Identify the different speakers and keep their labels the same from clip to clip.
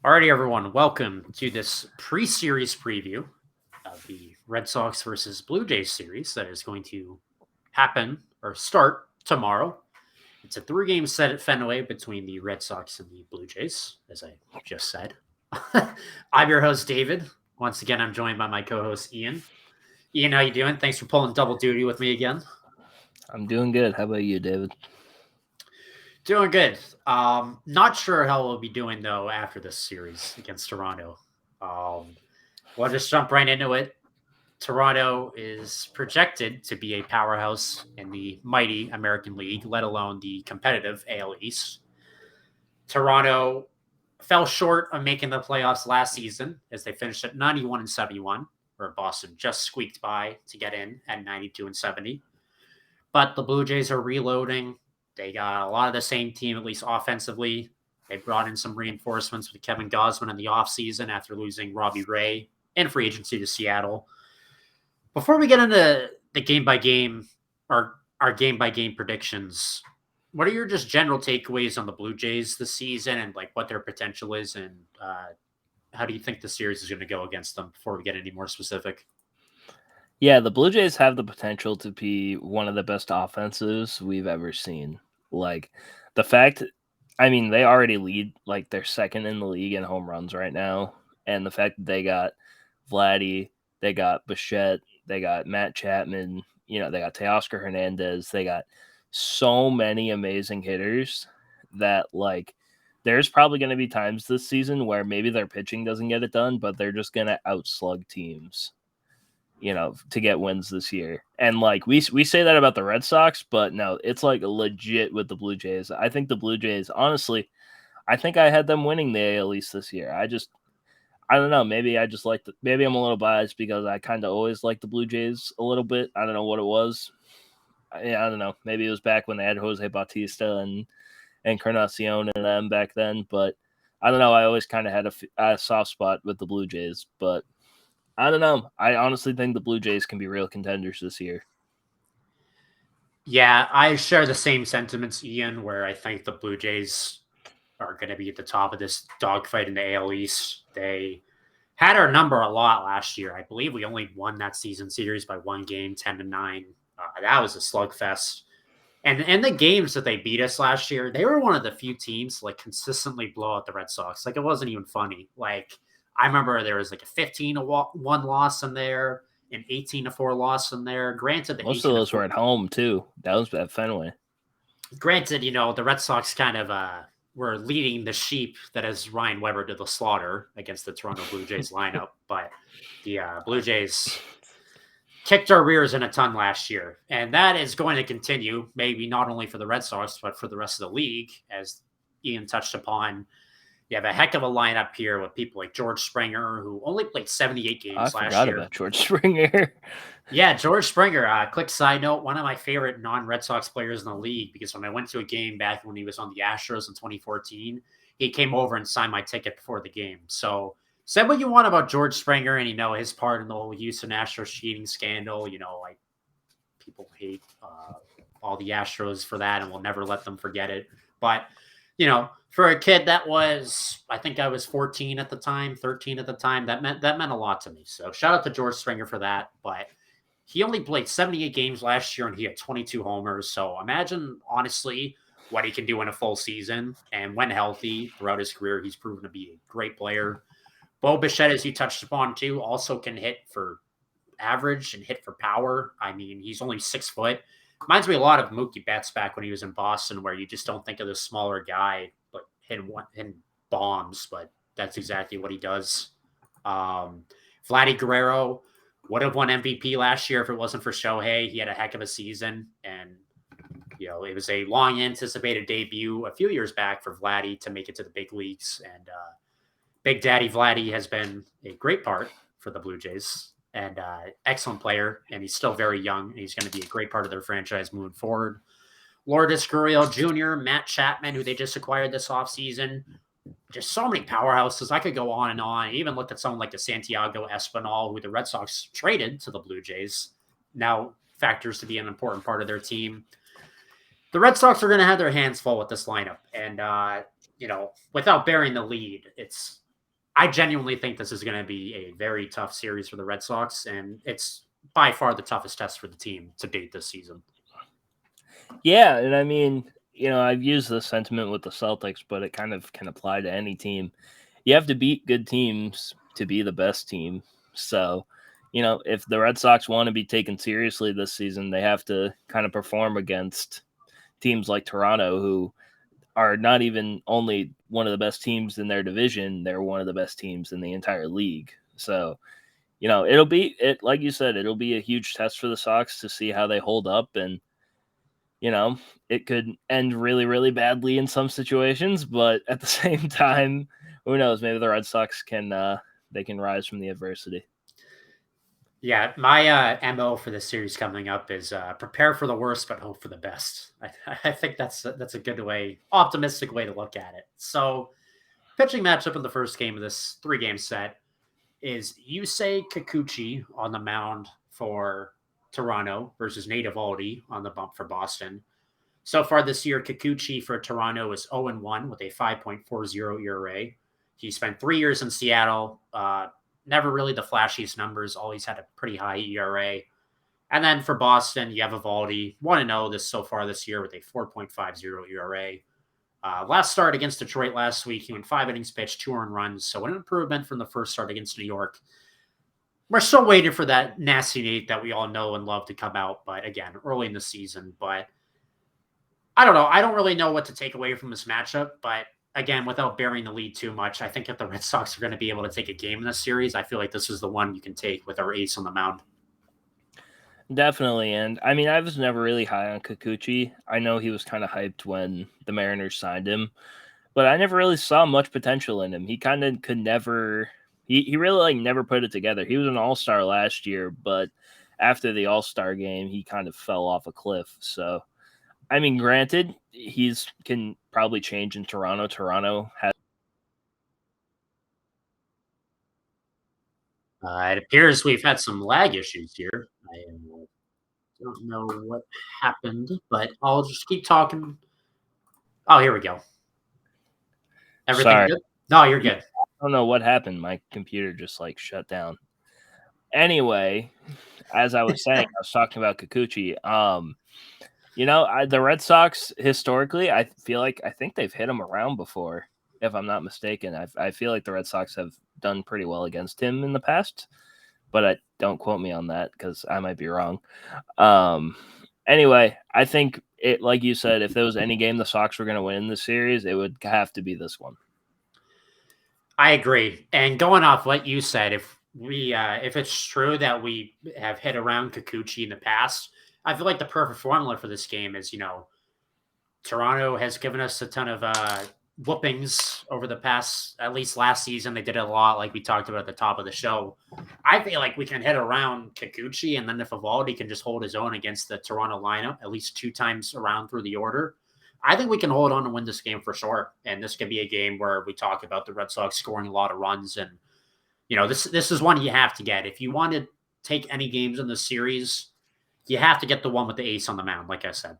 Speaker 1: Alrighty, everyone, welcome to this pre-series preview of the Red Sox versus Blue Jays series that is going to happen or start tomorrow. It's a three-game set at Fenway between the Red Sox and the Blue Jays, as I just said. I'm your host, David. Once again, I'm joined by my co-host, Ian. Ian, how you doing? Thanks for pulling double duty with me again.
Speaker 2: I'm doing good. How about you, David?
Speaker 1: Doing good. Not sure how we'll be doing, though, after this series against Toronto. We'll just jump right into it. Toronto is projected to be a powerhouse in the mighty American League, let alone the competitive AL East. Toronto fell short of making the playoffs last season as they finished at 91 and 71, where Boston just squeaked by to get in at 92 and 70. But the Blue Jays are reloading. They got a lot of the same team, at least offensively. They brought in some reinforcements with Kevin Gausman in the offseason after losing Robbie Ray in free agency to Seattle. Before we get into the game by game, our game by game predictions, what are your just general takeaways on the Blue Jays this season and like what their potential is, and how do you think the series is going to go against them before we get any more specific?
Speaker 2: Yeah, the Blue Jays have the potential to be one of the best offenses we've ever seen. Like the fact, they already lead, like they're second in the league in home runs right now. And the fact that they got Vladdy, they got Bichette, they got Matt Chapman, they got Teoscar Hernandez, they got so many amazing hitters that there's probably going to be times this season where maybe their pitching doesn't get it done, but they're just going to outslug teams, to get wins this year. And we say that about the Red Sox, but no, it's legit with the Blue Jays. I think the Blue Jays, honestly, I think I had them winning the AL East this year. I don't know. Maybe maybe I'm a little biased because I kind of always liked the Blue Jays a little bit. I don't know what it was. I don't know. Maybe it was back when they had Jose Bautista and Encarnacion and them back then. But I don't know. I always kind of had a soft spot with the Blue Jays. But I don't know. I honestly think the Blue Jays can be real contenders this year.
Speaker 1: Yeah, I share the same sentiments, Ian, where I think the Blue Jays are going to be at the top of this dogfight in the AL East. They had our number a lot last year. I believe we only won that season series by one game, 10-9. That was a slugfest. And the games that they beat us last year, they were one of the few teams to consistently blow out the Red Sox. It wasn't even funny. I remember there was a 15-1 loss in there, an 18-4 loss in there. Granted, the
Speaker 2: Most of those were at home too. That was at Fenway.
Speaker 1: Granted, the Red Sox kind of were leading the sheep that is Ryan Weber to the slaughter against the Toronto Blue Jays lineup, but the Blue Jays kicked our rears in a ton last year, and that is going to continue, maybe not only for the Red Sox, but for the rest of the league, as Ian touched upon. You have a heck of a lineup here with people like George Springer, who only played 78 games last year.
Speaker 2: I forgot about George Springer.
Speaker 1: Yeah, George Springer. Quick side note, one of my favorite non-Red Sox players in the league, because when I went to a game back when he was on the Astros in 2014, he came over and signed my ticket before the game. So say what you want about George Springer and, his part in the whole Houston Astros cheating scandal. People hate all the Astros for that, and we'll never let them forget it. But, for a kid that was, I think I was 14 at the time, 13 at the time, that meant a lot to me. So shout out to George Springer for that. But he only played 78 games last year, and he had 22 homers. So imagine, honestly, what he can do in a full season. And when healthy throughout his career, he's proven to be a great player. Bo Bichette, as you touched upon too, also can hit for average and hit for power. He's only 6 foot. Reminds me a lot of Mookie Betts back when he was in Boston, where you just don't think of this smaller guy, but hitting bombs. But that's exactly what he does. Vladdy Guerrero would have won MVP last year if it wasn't for Shohei. He had a heck of a season, and it was a long anticipated debut a few years back for Vladdy to make it to the big leagues. And Big Daddy Vladdy has been a great part for the Blue Jays, and excellent player, and he's still very young, and he's going to be a great part of their franchise moving forward. Lourdes Gurriel Jr., Matt Chapman, who they just acquired this offseason. Just so many powerhouses. I could go on and on. I even looked at someone like the Santiago Espinal, who the Red Sox traded to the Blue Jays, now factors to be an important part of their team. The Red Sox are going to have their hands full with this lineup. And, without bearing the lead, it's I genuinely think this is going to be a very tough series for the Red Sox, and it's by far the toughest test for the team to date this season.
Speaker 2: Yeah, and I mean, I've used this sentiment with the Celtics, but it kind of can apply to any team. You have to beat good teams to be the best team. So, if the Red Sox want to be taken seriously this season, they have to kind of perform against teams like Toronto, who are not even only one of the best teams in their division, they're one of the best teams in the entire league. So, it'll be it like you said, it'll be a huge test for the Sox to see how they hold up, and it could end really, really badly in some situations, but at the same time, who knows? Maybe the Red Sox they can rise from the adversity.
Speaker 1: Yeah, my MO for this series coming up is prepare for the worst but hope for the best. I think that's a good way, optimistic way to look at it. So, pitching matchup in the first game of this 3-game set is Yusei Kikuchi on the mound for Toronto versus Nate Eovaldi on the bump for Boston. So far this year, Kikuchi for Toronto is 0-1 with a 5.40 ERA. He spent 3 years in Seattle. Never really the flashiest numbers, always had a pretty high ERA. And then for Boston, you have Eovaldi, 1-0 this so far this year with a 4.50 ERA. Last start against Detroit last week, he went 5 innings pitched, 2 earned runs. So an improvement from the first start against New York. We're still waiting for that nasty Nate that we all know and love to come out. But again, early in the season. But I don't know. I don't really know what to take away from this matchup. But again, without burying the lead too much, I think if the Red Sox are going to be able to take a game in this series, I feel like this is the one you can take with our ace on the mound.
Speaker 2: Definitely, and I mean, I was never really high on Kikuchi. I know he was kind of hyped when the Mariners signed him, but I never really saw much potential in him. He kind of could never. He really never put it together. He was an all-star last year, but after the all-star game, he kind of fell off a cliff. So, I mean, granted, he's can probably change in Toronto. Toronto has.
Speaker 1: It appears we've had some lag issues here. I don't know what happened, but I'll just keep talking. Oh, here we go. Everything
Speaker 2: Sorry,
Speaker 1: good? No, you're
Speaker 2: yeah,
Speaker 1: good.
Speaker 2: I don't know what happened. My computer just shut down. Anyway, as I was saying, I was talking about Kikuchi. The Red Sox historically, I think they've hit him around before, if I'm not mistaken. I feel like the Red Sox have done pretty well against him in the past, but don't quote me on that because I might be wrong. Anyway, I think it, like you said, if there was any game the Sox were going to win in the series, it would have to be this one.
Speaker 1: I agree. And going off what you said, if it's true that we have hit around Kikuchi in the past, I feel like the perfect formula for this game is, Toronto has given us a ton of whoopings over the past, at least last season. They did it a lot, like we talked about at the top of the show. I feel like we can hit around Kikuchi, and then if Eovaldi can just hold his own against the Toronto lineup at least 2 times around through the order, I think we can hold on and win this game for sure. And this could be a game where we talk about the Red Sox scoring a lot of runs. And, this is one you have to get. If you want to take any games in the series, you have to get the one with the ace on the mound, like I said.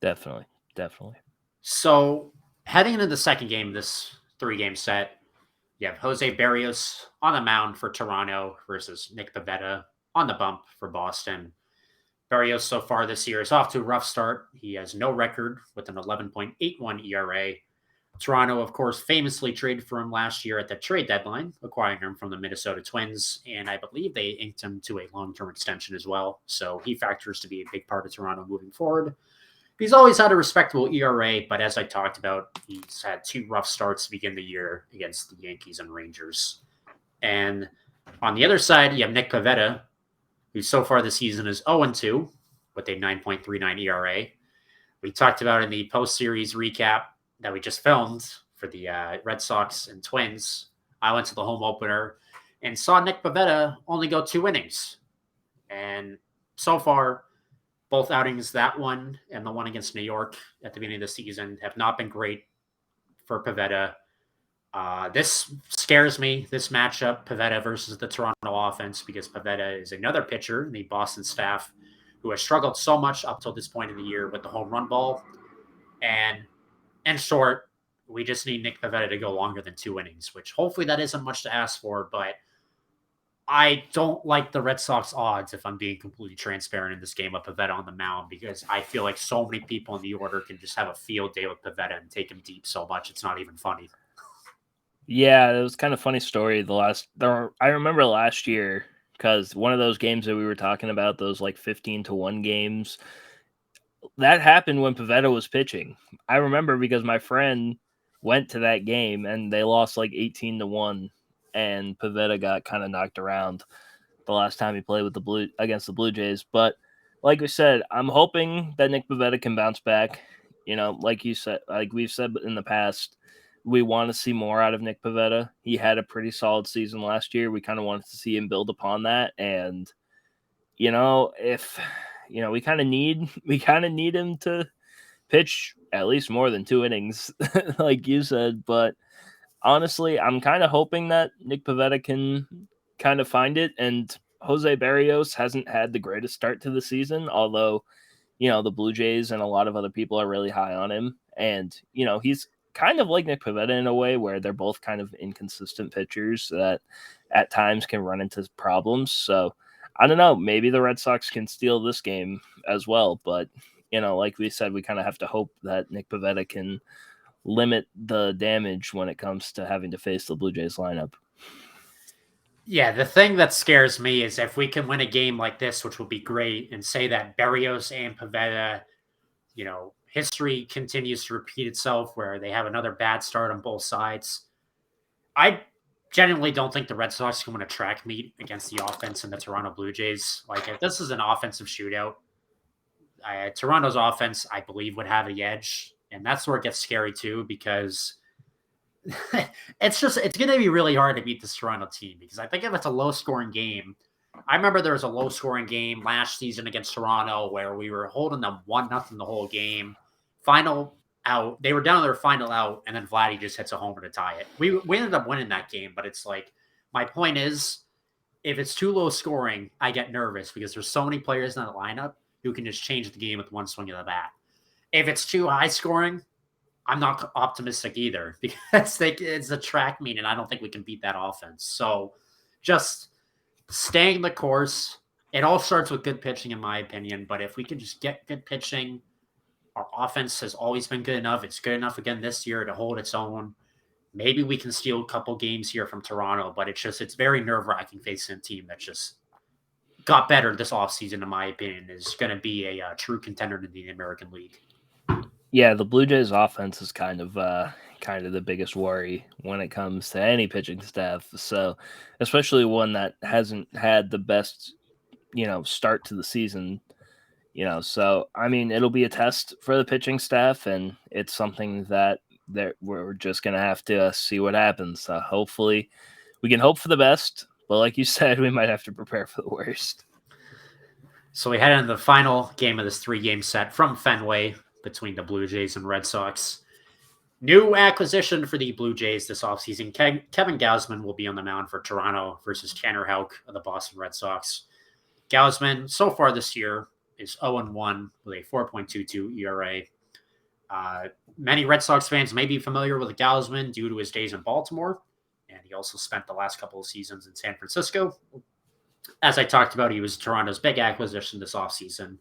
Speaker 2: Definitely.
Speaker 1: So heading into the second game, this 3-game set, you have Jose Barrios on the mound for Toronto versus Nick Pivetta on the bump for Boston. Barrios so far this year is off to a rough start. He has no record with an 11.81 ERA. Toronto, of course, famously traded for him last year at the trade deadline, acquiring him from the Minnesota Twins, and I believe they inked him to a long-term extension as well. So he factors to be a big part of Toronto moving forward. He's always had a respectable ERA, but as I talked about, he's had 2 rough starts to begin the year against the Yankees and Rangers. And on the other side, you have Nick Pivetta, who so far this season is 0-2 with a 9.39 ERA. We talked about in the post-series recap that we just filmed for the Red Sox and Twins. I went to the home opener and saw Nick Pivetta only go 2 innings. And so far, both outings, that one and the one against New York at the beginning of the season, have not been great for Pivetta. This scares me, this matchup, Pivetta versus the Toronto offense, because Pivetta is another pitcher in the Boston staff who has struggled so much up till this point in the year with the home run ball. And in short, We just need Nick Pivetta to go longer than 2 innings, which hopefully that isn't much to ask for, but I don't like the Red Sox odds if I'm being completely transparent in this game of Pivetta on the mound because I feel like so many people in the order can just have a field day with Pivetta and take him deep so much it's not even funny.
Speaker 2: Yeah, it was kind of funny story. I remember last year because one of those games that we were talking about, those like 15-1 games, that happened when Pivetta was pitching. I remember because my friend went to that game and they lost like 18-1, and Pivetta got kind of knocked around the last time he played with against the Blue Jays. But like we said, I'm hoping that Nick Pivetta can bounce back. Like you said, like we've said in the past, we want to see more out of Nick Pivetta. He had a pretty solid season last year. We kind of wanted to see him build upon that, and if we kind of need him to pitch at least more than 2 innings, like you said. But honestly, I'm kind of hoping that Nick Pivetta can kind of find it. And Jose Barrios hasn't had the greatest start to the season, although, the Blue Jays and a lot of other people are really high on him. And, he's kind of like Nick Pivetta in a way where they're both kind of inconsistent pitchers that at times can run into problems. So I don't know, maybe the Red Sox can steal this game as well. But, like we said, we kind of have to hope that Nick Pivetta can limit the damage when it comes to having to face the Blue Jays lineup.
Speaker 1: Yeah, the thing that scares me is if we can win a game like this, which would be great, and say that Barrios and Pivetta, history continues to repeat itself where they have another bad start on both sides. I genuinely don't think the Red Sox can win a track meet against the offense in the Toronto Blue Jays. Like, if this is an offensive shootout, Toronto's offense, I believe, would have the edge. And that's where it gets scary, too, because it's going to be really hard to beat this Toronto team because I think if it's a low-scoring game, I remember there was a low-scoring game last season against Toronto where we were holding them 1-0 the whole game. Final out, they were down to their final out, and then Vladdy just hits a homer to tie it. We ended up winning that game, but it's like, my point is, if it's too low scoring, I get nervous because there's so many players in that lineup who can just change the game with one swing of the bat. If it's too high scoring, I'm not optimistic either because it's a track meet, and I don't think we can beat that offense. So just staying the course. It all starts with good pitching, in my opinion. But if we can just get good pitching, our offense has always been good enough. It's good enough again this year to hold its own. Maybe we can steal a couple games here from Toronto, but it's very nerve-wracking facing a team that just got better this offseason, in my opinion, is going to be a true contender to the American League.
Speaker 2: Yeah, the Blue Jays offense is kind of the biggest worry when it comes to any pitching staff. So, especially one that hasn't had the best, start to the season. So I mean, it'll be a test for the pitching staff, and it's something that we're just gonna have to see what happens. Hopefully, we can hope for the best, but like you said, we might have to prepare for the worst.
Speaker 1: So we head into the final game of this 3-game set from Fenway between the Blue Jays and Red Sox. New acquisition for the Blue Jays this offseason. Kevin Gausman will be on the mound for Toronto versus Tanner Houck of the Boston Red Sox. Gausman, so far this year, is 0-1 with a 4.22 ERA. Many Red Sox fans may be familiar with Gausman due to his days in Baltimore, and he also spent the last couple of seasons in San Francisco. As I talked about, he was Toronto's big acquisition this offseason.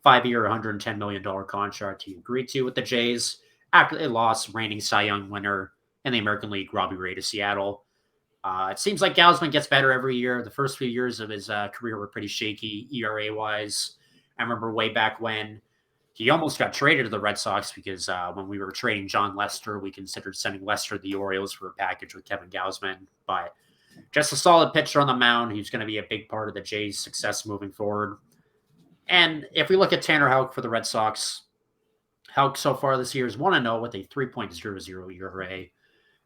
Speaker 1: 5-year, $110 million contract he agreed to with the Jays after they lost reigning Cy Young winner in the American League, Robbie Ray, to Seattle. It seems like Gausman gets better every year. The first few years of his career were pretty shaky ERA-wise. I remember way back when he almost got traded to the Red Sox because when we were trading John Lester, we considered sending Lester to the Orioles for a package with Kevin Gausman. But just a solid pitcher on the mound. He's going to be a big part of the Jays' success moving forward. And if we look at Tanner Houck for the Red Sox, Houck so far this year is 1-0 with a 3.00 ERA.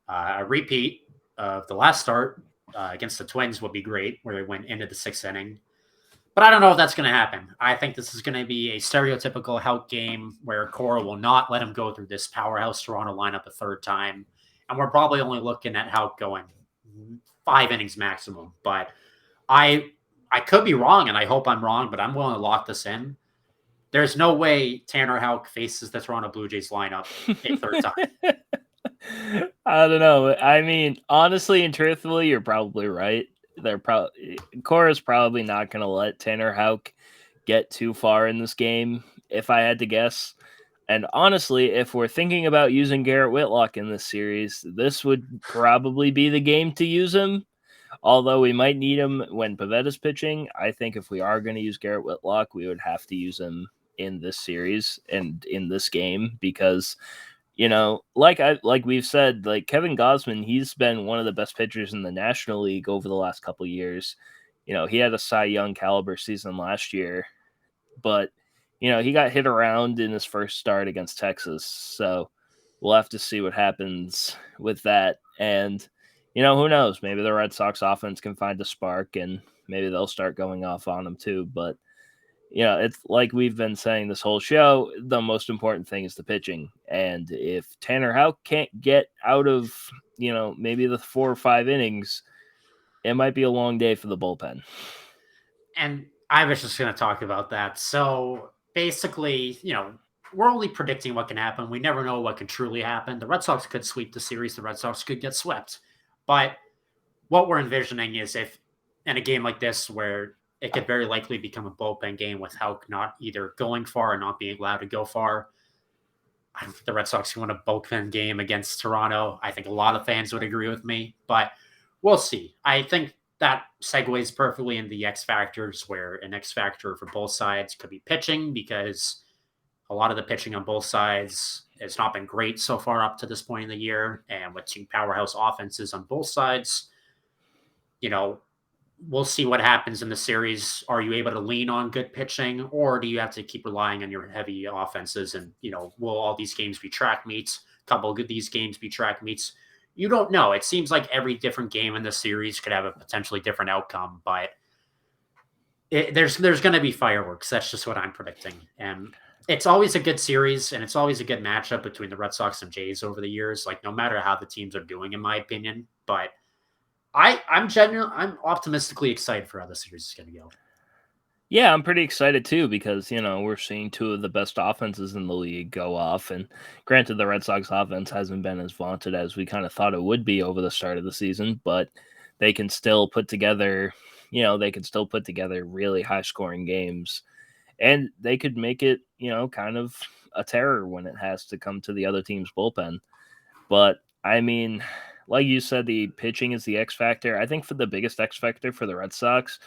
Speaker 1: A repeat of the last start against the Twins would be great, where they went into the 6th inning. But I don't know if that's going to happen. I think this is going to be a stereotypical Houck game where Cora will not let him go through this powerhouse Toronto lineup a third time. And we're probably only looking at Houck going 5 innings maximum. But I could be wrong, and I hope I'm wrong, but I'm willing to lock this in. There's no way Tanner Houck faces the Toronto Blue Jays lineup a third time.
Speaker 2: I don't know. I mean, honestly and truthfully, you're probably right. They're probably Cora's probably not going to let Tanner Houck get too far in this game, if I had to guess. And honestly, if we're thinking about using Garrett Whitlock in this series, this would probably be the game to use him. Although we might need him when Pavetta's pitching, I think if we are going to use Garrett Whitlock, we would have to use him in this series and in this game because like we've said, like Kevin Gausman, he's been one of the best pitchers in the National League over the last couple years. He had a Cy Young caliber season last year, but he got hit around in his first start against Texas. So we'll have to see what happens with that. And who knows? Maybe the Red Sox offense can find a spark and maybe they'll start going off on him too. But it's like we've been saying this whole show, the most important thing is the pitching. And if Tanner Houck can't get out of, maybe the 4 or 5 innings, it might be a long day for the bullpen.
Speaker 1: And I was just going to talk about that. So basically, we're only predicting what can happen. We never know what can truly happen. The Red Sox could sweep the series. The Red Sox could get swept. But what we're envisioning is if in a game like this where it could very likely become a bullpen game with Houck not either going far or not being allowed to go far, I don't think the Red Sox can win a bullpen game against Toronto. I think a lot of fans would agree with me, but we'll see. I think that segues perfectly into the X factors, where an X factor for both sides could be pitching, because a lot of the pitching on both sides has not been great so far up to this point in the year. And with two powerhouse offenses on both sides, we'll see what happens in the series. Are you able to lean on good pitching, or do you have to keep relying on your heavy offenses? And, will all these games be track meets? A couple of these games be track meets? You don't know. It seems like every different game in the series could have a potentially different outcome, but there's going to be fireworks. That's just what I'm predicting. And it's always a good series, and it's always a good matchup between the Red Sox and Jays over the years, like no matter how the teams are doing, in my opinion. But I'm optimistically excited for how the series is going to go.
Speaker 2: Yeah, I'm pretty excited too because, we're seeing two of the best offenses in the league go off. And granted, the Red Sox offense hasn't been as vaunted as we kind of thought it would be over the start of the season, but they can still put together, really high scoring games. And they could make it, kind of a terror when it has to come to the other team's bullpen. But I mean, like you said, the pitching is the X factor. I think for the biggest X factor for the Red Sox,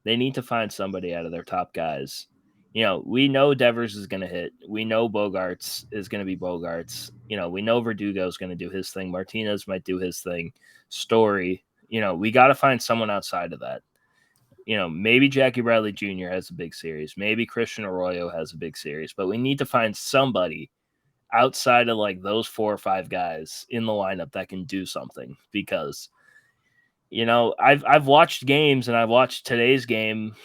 Speaker 2: they need to find somebody out of their top guys. We know Devers is going to hit. We know Bogarts is going to be Bogarts. We know Verdugo is going to do his thing. Martinez might do his thing. Story. We got to find someone outside of that. Maybe Jackie Bradley Jr. has a big series. Maybe Christian Arroyo has a big series. But we need to find somebody outside of like those 4 or 5 guys in the lineup that can do something, because I've watched games, and I've watched today's game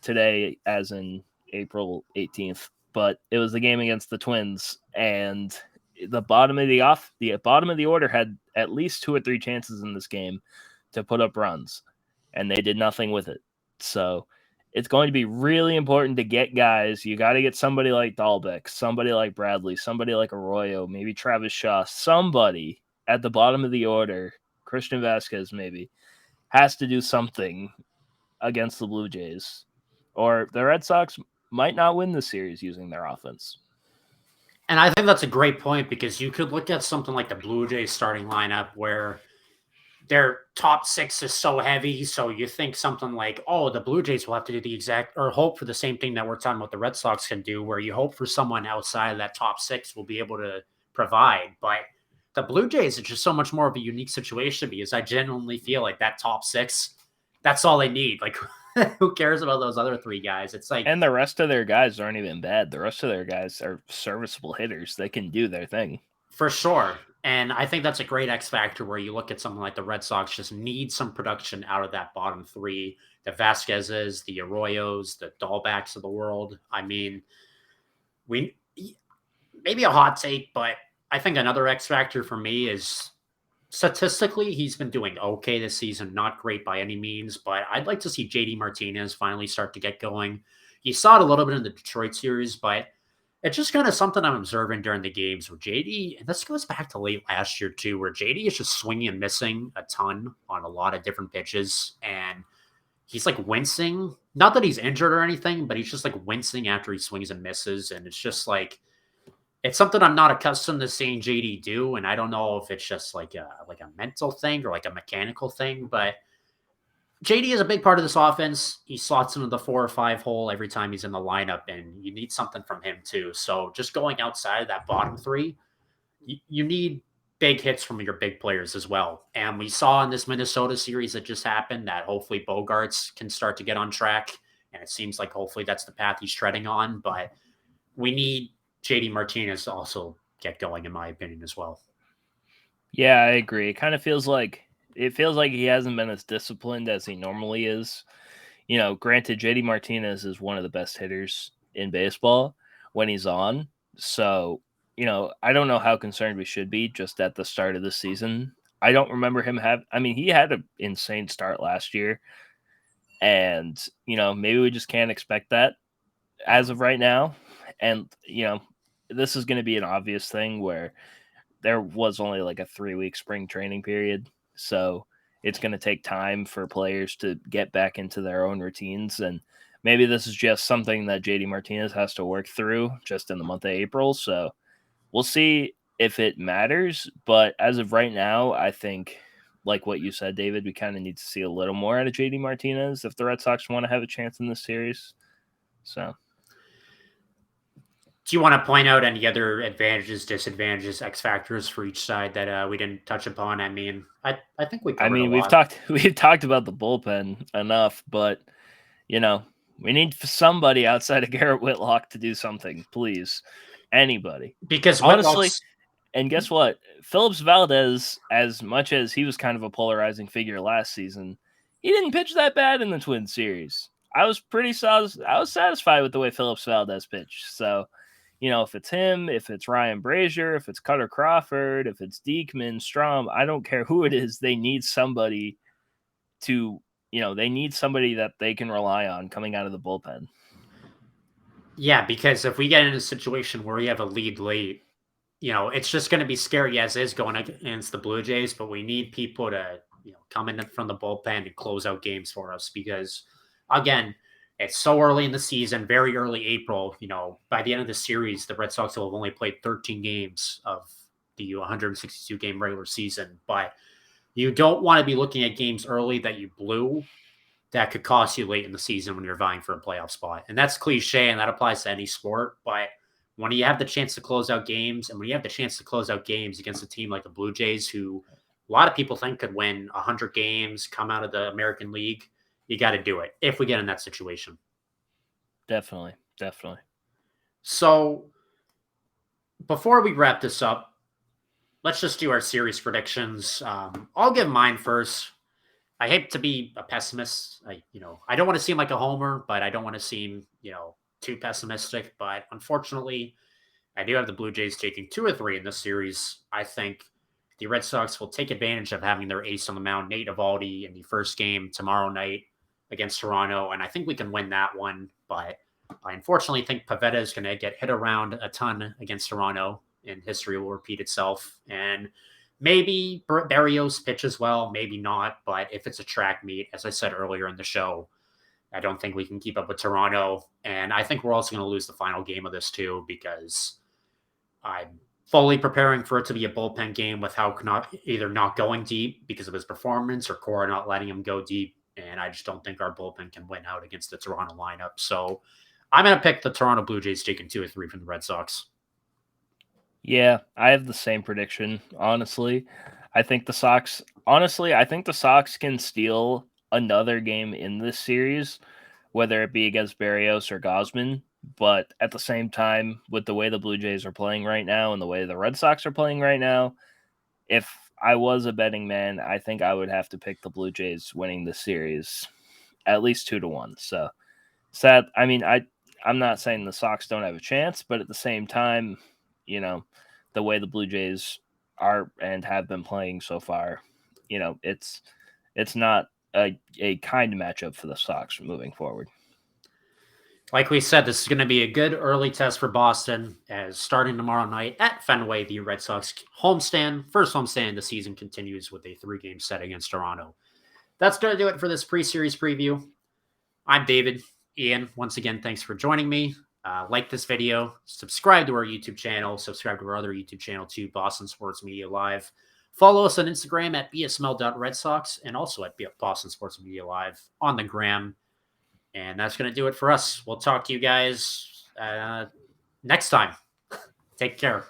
Speaker 2: today, as in April 18th, but it was the game against the Twins, and the bottom of the order had at least 2 or 3 chances in this game to put up runs, and they did nothing with it. So it's going to be really important to get guys. You got to get somebody like Dahlbeck, somebody like Bradley, somebody like Arroyo, maybe Travis Shaw, somebody at the bottom of the order, Christian Vasquez maybe, has to do something against the Blue Jays, or the Red Sox might not win the series using their offense.
Speaker 1: And I think that's a great point, because you could look at something like the Blue Jays starting lineup where their top 6 is so heavy. So you think something like, oh, the Blue Jays will have to do the exact, or hope for the same thing that we're talking about the Red Sox can do, where you hope for someone outside of that top 6 will be able to provide. But the Blue Jays are just so much more of a unique situation, because I genuinely feel like that top 6, that's all they need. Like, who cares about those other 3 guys? It's like,
Speaker 2: and the rest of their guys aren't even bad. The rest of their guys are serviceable hitters. They can do their thing.
Speaker 1: For sure. And I think that's a great X factor, where you look at something like the Red Sox just need some production out of that bottom 3, the Vasquezes, the Arroyos, the Dahlbacks of the world. I mean, maybe a hot take, but I think another X factor for me is, statistically, he's been doing okay this season. Not great by any means, but I'd like to see JD Martinez finally start to get going. You saw it a little bit in the Detroit series, but It's just kind of something I'm observing during the games where JD, and this goes back to late last year too, where JD is just swinging and missing a ton on a lot of different pitches. And he's like wincing. Not that he's injured or anything, but he's just like wincing after he swings and misses. And it's just like, it's something I'm not accustomed to seeing JD do. And I don't know if it's just like a mental thing or like a mechanical thing, but JD is a big part of this offense. He slots into the 4 or 5 hole every time he's in the lineup, and you need something from him too. So just going outside of that bottom three, you need big hits from your big players as well. And we saw in this Minnesota series that just happened that hopefully Bogarts can start to get on track. And it seems like hopefully that's the path he's treading on. But we need JD Martinez to also get going, in my opinion, as well.
Speaker 2: Yeah, I agree. It feels like he hasn't been as disciplined as he normally is. Granted, JD Martinez is one of the best hitters in baseball when he's on. So, I don't know how concerned we should be just at the start of the season. I don't remember him he had an insane start last year. And, maybe we just can't expect that as of right now. And, this is going to be an obvious thing where there was only like a 3-week spring training period. So it's going to take time for players to get back into their own routines. And maybe this is just something that JD Martinez has to work through just in the month of April. So we'll see if it matters. But as of right now, I think, like what you said, David, we kind of need to see a little more out of JD Martinez if the Red Sox want to have a chance in this series. So
Speaker 1: Do you want to point out any other advantages, disadvantages, X factors for each side that we didn't touch upon? I mean, I think we covered a
Speaker 2: we've
Speaker 1: lot.
Speaker 2: talked about the bullpen enough, but you know, we need somebody outside of Garrett Whitlock to do something, please. Anybody.
Speaker 1: Because
Speaker 2: Honestly,
Speaker 1: Whitlock's
Speaker 2: and guess what? Phillips Valdez, as much as he was kind of a polarizing figure last season, he didn't pitch that bad in the Twin series. I was satisfied with the way Phillips Valdez pitched. So, if it's him, if it's Ryan Brazier, if it's Cutter Crawford, if it's Diekman, Strom, I don't care who it is. They need somebody that they can rely on coming out of the bullpen.
Speaker 1: Yeah, because if we get in a situation where we have a lead late, it's just going to be scary as is going against the Blue Jays, but we need people to, come in from the bullpen and close out games for us because, again, it's so early in the season, very early April. By the end of the series, the Red Sox will have only played 13 games of the 162 game regular season, but you don't want to be looking at games early that you blew that could cost you late in the season when you're vying for a playoff spot. And that's cliche and that applies to any sport. But when you have the chance to close out games and when you have the chance to close out games against a team like the Blue Jays, who a lot of people think could win 100 games, come out of the American League, you got to do it if we get in that situation.
Speaker 2: Definitely. Definitely.
Speaker 1: So before we wrap this up, let's just do our series predictions. I'll give mine first. I hate to be a pessimist. I don't want to seem like a homer, but I don't want to seem, too pessimistic. But unfortunately, I do have the Blue Jays taking 2 or 3 in this series. I think the Red Sox will take advantage of having their ace on the mound, Nate Eovaldi, in the first game tomorrow night against Toronto, and I think we can win that one. But I unfortunately think Pavetta is going to get hit around a ton against Toronto, and history will repeat itself. And maybe Barrios pitch as well, maybe not. But if it's a track meet, as I said earlier in the show, I don't think we can keep up with Toronto. And I think we're also going to lose the final game of this too, because I'm fully preparing for it to be a bullpen game with how either not going deep because of his performance or Cora not letting him go deep. And I just don't think our bullpen can win out against the Toronto lineup. So I'm going to pick the Toronto Blue Jays taking 2 or 3 from the Red Sox.
Speaker 2: Yeah, I have the same prediction, honestly. I think the Sox can steal another game in this series, whether it be against Barrios or Gosman. But at the same time, with the way the Blue Jays are playing right now and the way the Red Sox are playing right now, if I was a betting man, I think I would have to pick the Blue Jays winning the series at least 2-1. So sad. I'm not saying the Sox don't have a chance, but at the same time, the way the Blue Jays are and have been playing so far, it's not a kind matchup for the Sox moving forward.
Speaker 1: Like we said, this is going to be a good early test for Boston as starting tomorrow night at Fenway, the Red Sox homestand, first homestand of the season continues with a 3-game set against Toronto. That's going to do it for this pre-series preview. I'm David. Ian, once again, thanks for joining me. Like this video, subscribe to our YouTube channel, subscribe to our other YouTube channel too, Boston Sports Media Live. Follow us on Instagram at bsml.redsox and also at Boston Sports Media Live on the gram. And that's going to do it for us. We'll talk to you guys next time. Take care.